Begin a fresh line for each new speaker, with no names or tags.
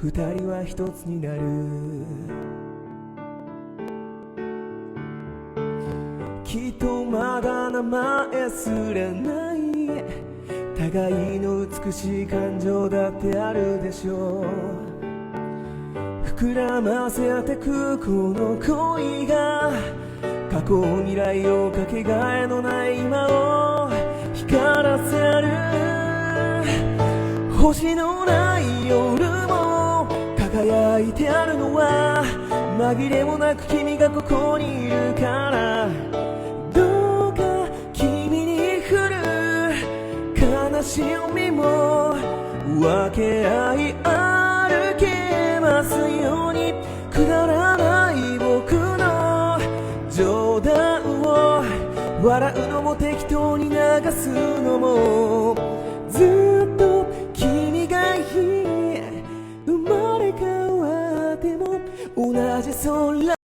二人は一つになる。きっとまだ名前すらない互いの美しい感情だってあるでしょう。膨らませてくこの恋が過去未来をかけがえのない今を光らせる。星のない夜も輝いてあるのは紛れもなく君がここにいるから。どうか君に降る悲しみも分け合い歩けますように。くだらない僕の冗談を笑うのも適当に流すのもずっと君がいい。生まれ変わっても同じ空